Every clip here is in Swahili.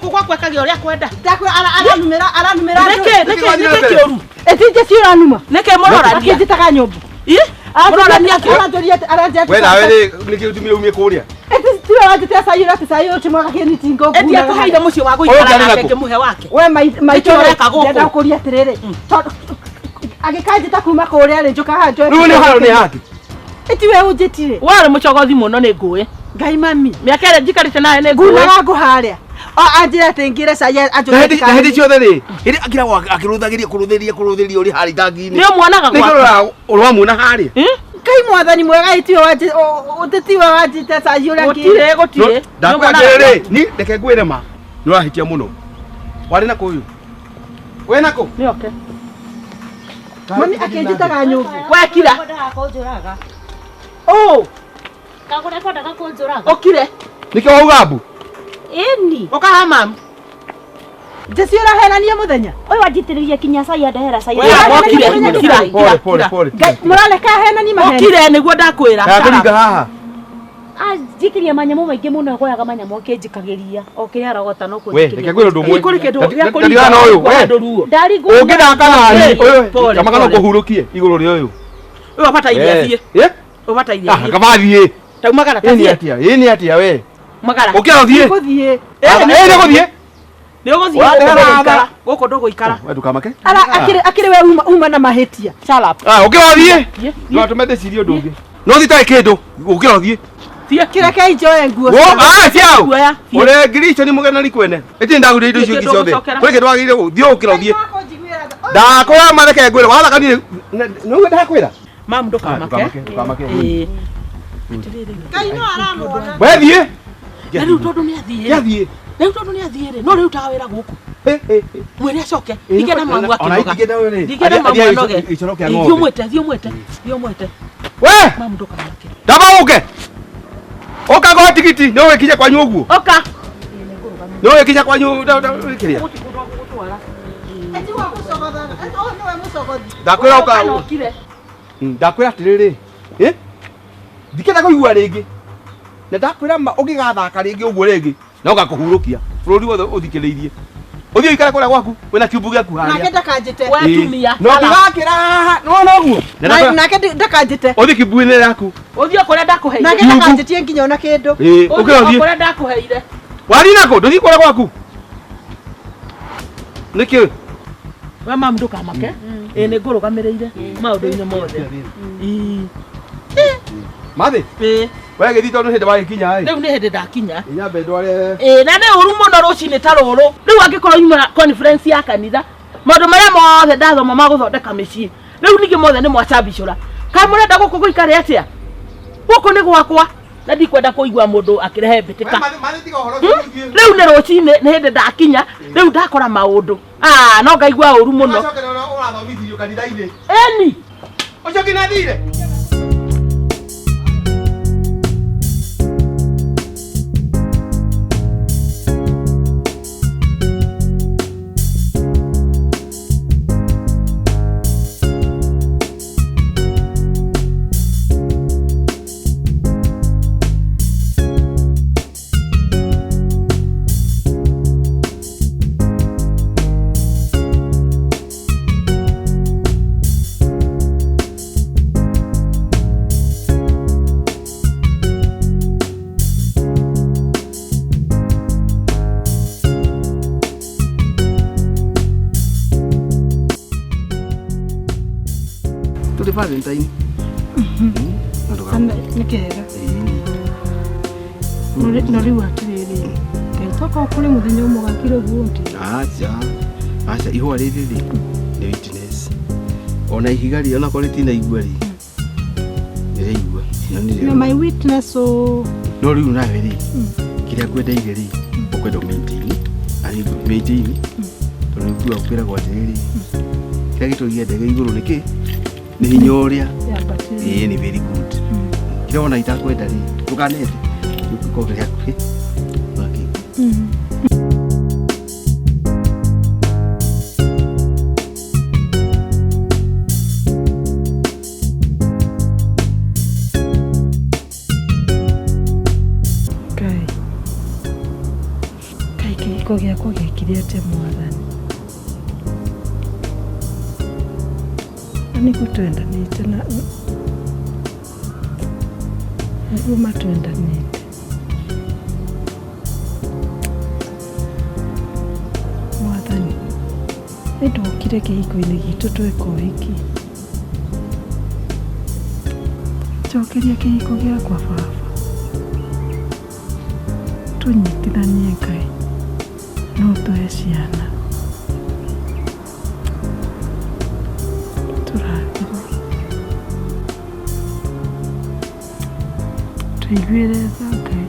guku gwa kwekagia uria kwenda ndakwe aranumira neke kioru etije ciranuma neke morora akijitaga nyumbu morora ni we nawe niki utumire umie kuria tiwe wajite sayiro timwaga kini tingo etia kuhaida mucio wa guikara na kenge muhe wake we maitore guku ndenda kuria tiriri agikajita kuma kuria ri njuka hanjo riu ni haro ni haki etiwe unjitire wari mucogothi muno ni nguye ngai mami miaka ire njikarite nawe ni nguye nguna wangu haria anjira tengire saya na hindi ciothe ri hindi akira kuruthiria uri hari tangi-ini ni mwonaga gwa urwa muona haria kai mwathani mwega itiwe waje utetiwe wajite sayiro gutire ndakwagirire ni reke ngwire ma ni urahitia muno wari na kuyu we nako ni okay mami akijitaga nyumbu wekira kagore kwenda gakunjuraga okire niki wauga mbu ini okaha mam Jesi uraherania muthenya oyo wajitiririe kinya saya ndehera saya pole murale ka henani maheni okire niguo ndakwira kuringa haha ajikirie manyamu maingi muno goyaga manyamu okinjikagiria okire arogota no we reke ngwire undu mwe kuri kindu gya kuri ndiriana uyu we ndarigu ungidaka nani uyu kama guhurukie iguru ri uyu uyu bata iria thie bata iria kabathie taumagara ini atia we magara ukira thie kuthie ni guthie ni uguthie guko ndogo ikara we dukamake akire we uma na mahetia salap ukira thie no tumende cirio ndungi no thitai kindu ukira thie kira kai joe nguo ciao ore ngiricho ni mugenani kwene eti ndagurire indo icio ciothe kuri kindu wagire thie ukira thie ndakwira mareke ngwire wala kanire no ndakwira mam ndukamake kai no aramona we thie riu tondu ni athie riu tondu ni athie ri no riu tawira guku mwene acoke igena mamu akinoga igena mamu anoge thiumwete we mam ndukamake ndabauke oka go tikiti no wekije kwa nyugu oka no wekije kwa nyugu kiria eti wa musogothana no we musogothi ndakwira oka ndakwira tiriri dikena ko igua ringi na ndakwira ma ugigathaka ringi uguo ringi na ugakuhurukia bururi wothe uthikiriirie uthio ikara kura gwaku wena kiumbu giaku haria nake ndakanjite wetumia no ngakira no guo nake ndakanjite uthi kiumbu-ini yaku uthio kuria ndakuheire nake ndakanjitie nginya ona kindu ukira uthie kuria ndakuheire wari nako nduthi kura gwaku niki we mam ndukamake ni ngurugamirire maundu-ini mothe mathi we githi tondu hindi wagikinya riu ni hindi ndakinya inyambe ndware na ni uru muno rucini ta ruru riu angikorwo yuma conference ya kanitha maundu maria mothe ndathoma ma guthondeka micii riu ningi mothe ni mwacambicura kai murenda guku guikare atia guku ni gwakwa na ndikwenda kuigua mundu akirehe mbitika riu ni rucini ni hindi ndakinya riu ndakora maundu no ngaigua uru muno urathomithirio kanitha-ini eni ucio nginathire Valentine. Nikega. No riu atiriri. Toka ukuri muthenya umwe gakire guoti. Acha ihwa riri ri ni witness. Ona ihigari ona kore tina igua ri. Igua. No my witness no riu nawe ri. Kiria kwenda igeri. Ukwenda maintain. Ari maintain. Tono kuwa kwira kwa tiriri. Kiria gitugia ndege iguru niki? Ni hinya uria ni very good kile ona itakwenda ri tukanete tukogeria kwi baki kĩhiko gĩakwa gĩkire atĩa Mwathani? Na nĩguo twendanĩte na nĩguo matwendanĩte. Mwathani, nĩndokire kĩhiko-inĩ gitũ tweka ũhiki. Njokeria kĩhiko gĩakwa Baba. Tũnyitithanie Ngai, no tũhe ciana. Tũrathime. Tũiguĩre tha Ngai.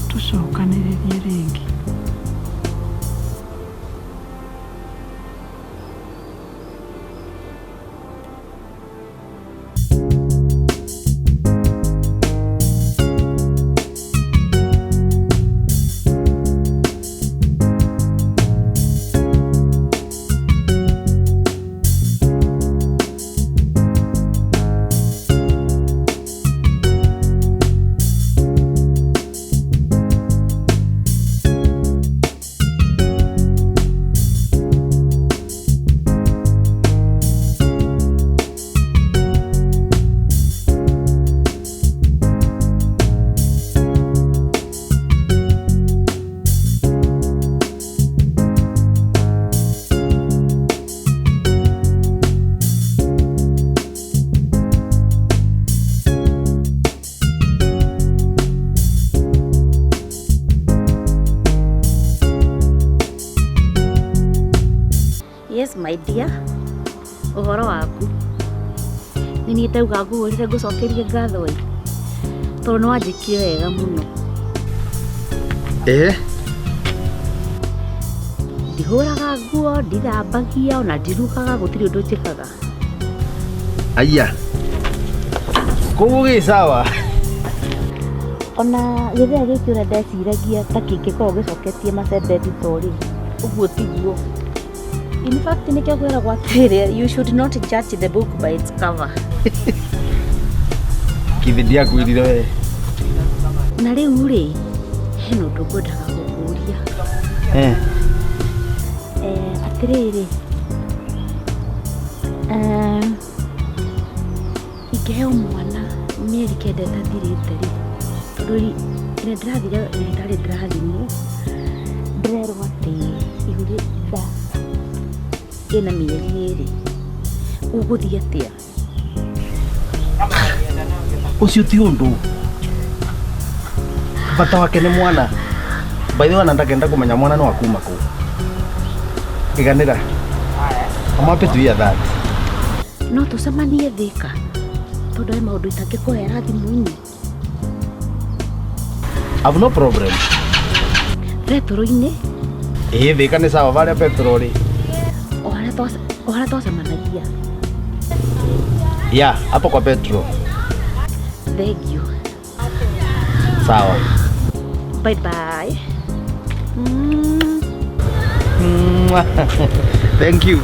Tũcokanĩrĩrie rĩngĩ. Yes my dear. Ũhoro waku? Nĩ niĩ tauga ngũhũrĩre ngũcokerie ngatho ĩ. Tondũ nĩ wanjĩkire wega mũno. Ndihũraga nguo, ndithambagia, ona ndirugaga, gũtirĩ ũndũ njĩkaga. Aya. Koguo gĩ sawa. Ona gĩthĩa gĩkĩ ũrĩa ndeciragia ta kĩngĩkorwo gĩcoketie macembe thitoo-rĩ, ũguo tiguo. In fact, nikio kwĩragwo atĩrĩ, you should not judge the book by its cover. Kithi ndiakwĩrire we. Na rĩu-rĩ, hena ũndũ ngwendaga gũkũria. Atĩrĩrĩ, ingĩheo mwana mĩeri 9 ĩtathirĩte-rĩ, tondũ nĩ ndĩrathire thibitarĩ ndĩrathimwo, ndĩrerwo atĩ ihũrĩ nda ĩna mĩeri 2. Ũgũthiĩ atĩa? Ũcio ti ũndũ. Bata wake nĩ mwana. By the way, ndakenda kũmenya mwana no akuma kũ. Iganĩra. I'm happy to hear that. No tũcemanie Thĩka, tondũ he maũndũ itangĩkũhera thimũ-inĩ. I've no problem. Petro-inĩ? Thĩka nĩ sawa varia Petro-rĩ. O harĩa twacemanagia. Yeah, hapo kwa Petro. Thank you. Sawa. Bye bye. Thank you.